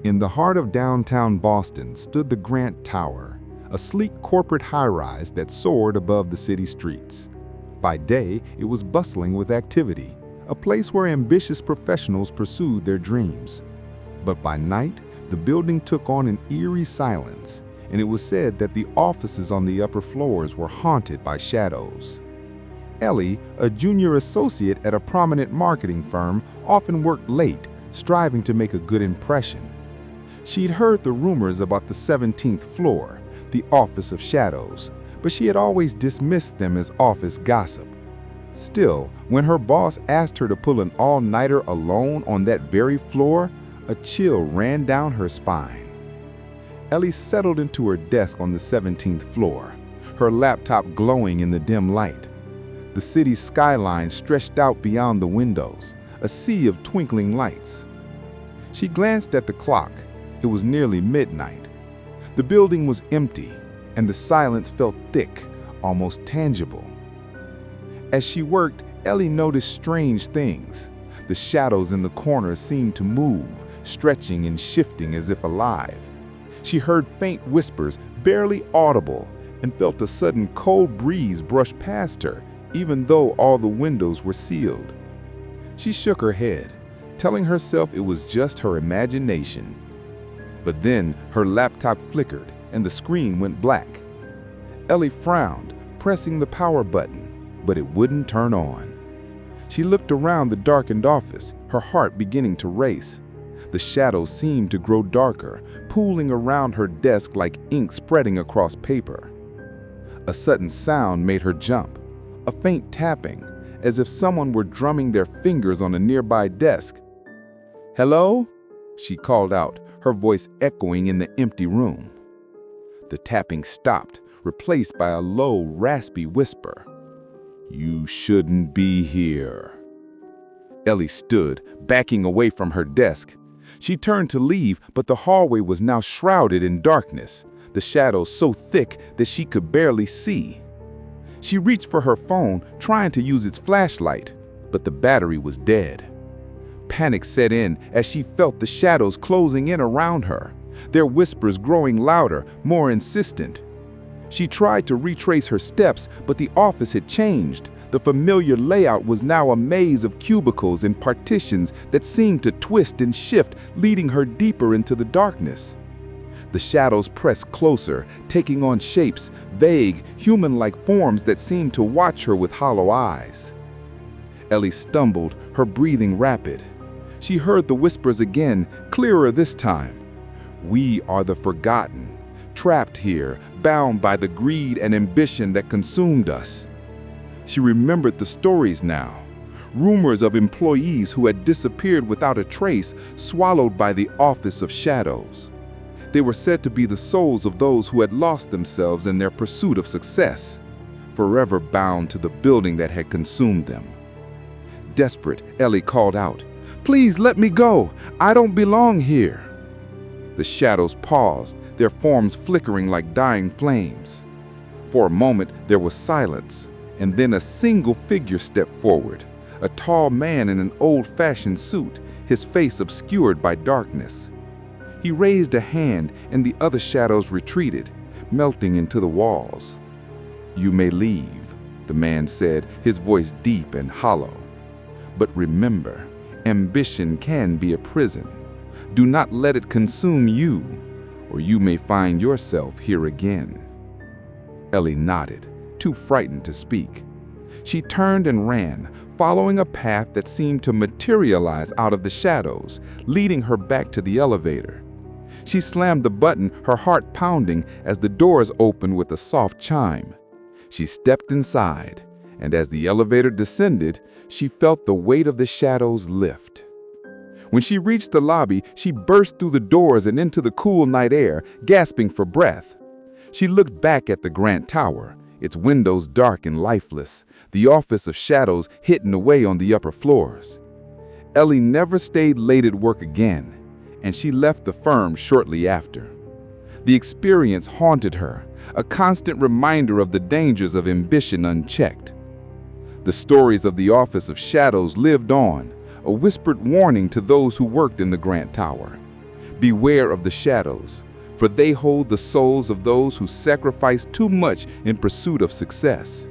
In the heart of downtown Boston stood the Grant Tower, a sleek corporate high-rise that soared above the city streets. By day, it was bustling with activity, a place where ambitious professionals pursued their dreams. But by night, the building took on an eerie silence, and it was said that the offices on the upper floors were haunted by shadows. Ellie, a junior associate at a prominent marketing firm, often worked late, striving to make a good impression. She'd heard the rumors about the 17th floor, the Office of Shadows, but she had always dismissed them as office gossip. Still, when her boss asked her to pull an all-nighter alone on that very floor, a chill ran down her spine. Ellie settled into her desk on the 17th floor, her laptop glowing in the dim light. The city's skyline stretched out beyond the windows, a sea of twinkling lights. She glanced at the clock. It was nearly midnight. The building was empty, and the silence felt thick, almost tangible. As she worked, Ellie noticed strange things. The shadows in the corners seemed to move, stretching and shifting as if alive. She heard faint whispers, barely audible, and felt a sudden cold breeze brush past her, even though all the windows were sealed. She shook her head, telling herself it was just her imagination. But then her laptop flickered and the screen went black. Ellie frowned, pressing the power button, but it wouldn't turn on. She looked around the darkened office, her heart beginning to race. The shadows seemed to grow darker, pooling around her desk like ink spreading across paper. A sudden sound made her jump, a faint tapping, as if someone were drumming their fingers on a nearby desk. "Hello?" she called out, her voice echoing in the empty room. The tapping stopped, replaced by a low, raspy whisper. "You shouldn't be here." Ellie stood, backing away from her desk. She turned to leave, but the hallway was now shrouded in darkness, the shadows so thick that she could barely see. She reached for her phone, trying to use its flashlight, but the battery was dead. Panic set in as she felt the shadows closing in around her, their whispers growing louder, more insistent. She tried to retrace her steps, but the office had changed. The familiar layout was now a maze of cubicles and partitions that seemed to twist and shift, leading her deeper into the darkness. The shadows pressed closer, taking on shapes, vague, human-like forms that seemed to watch her with hollow eyes. Ellie stumbled, her breathing rapid. She heard the whispers again, clearer this time. "We are the forgotten, trapped here, bound by the greed and ambition that consumed us." She remembered the stories now. Rumors of employees who had disappeared without a trace, swallowed by the Office of Shadows. They were said to be the souls of those who had lost themselves in their pursuit of success, forever bound to the building that had consumed them. Desperate, Ellie called out, "Please let me go! I don't belong here!" The shadows paused, their forms flickering like dying flames. For a moment, there was silence, and then a single figure stepped forward, a tall man in an old-fashioned suit, his face obscured by darkness. He raised a hand, and the other shadows retreated, melting into the walls. "You may leave," the man said, his voice deep and hollow. "But remember, ambition can be a prison. Do not let it consume you, or you may find yourself here again." Ellie nodded, too frightened to speak. She turned and ran, following a path that seemed to materialize out of the shadows, leading her back to the elevator. She slammed the button, her heart pounding, as the doors opened with a soft chime. She stepped inside, and as the elevator descended, she felt the weight of the shadows lift. When she reached the lobby, she burst through the doors and into the cool night air, gasping for breath. She looked back at the Grant Tower, its windows dark and lifeless, the Office of Shadows hidden away on the upper floors. Ellie never stayed late at work again, and she left the firm shortly after. The experience haunted her, a constant reminder of the dangers of ambition unchecked. The stories of the Office of Shadows lived on, a whispered warning to those who worked in the Grant Tower. Beware of the shadows, for they hold the souls of those who sacrifice too much in pursuit of success.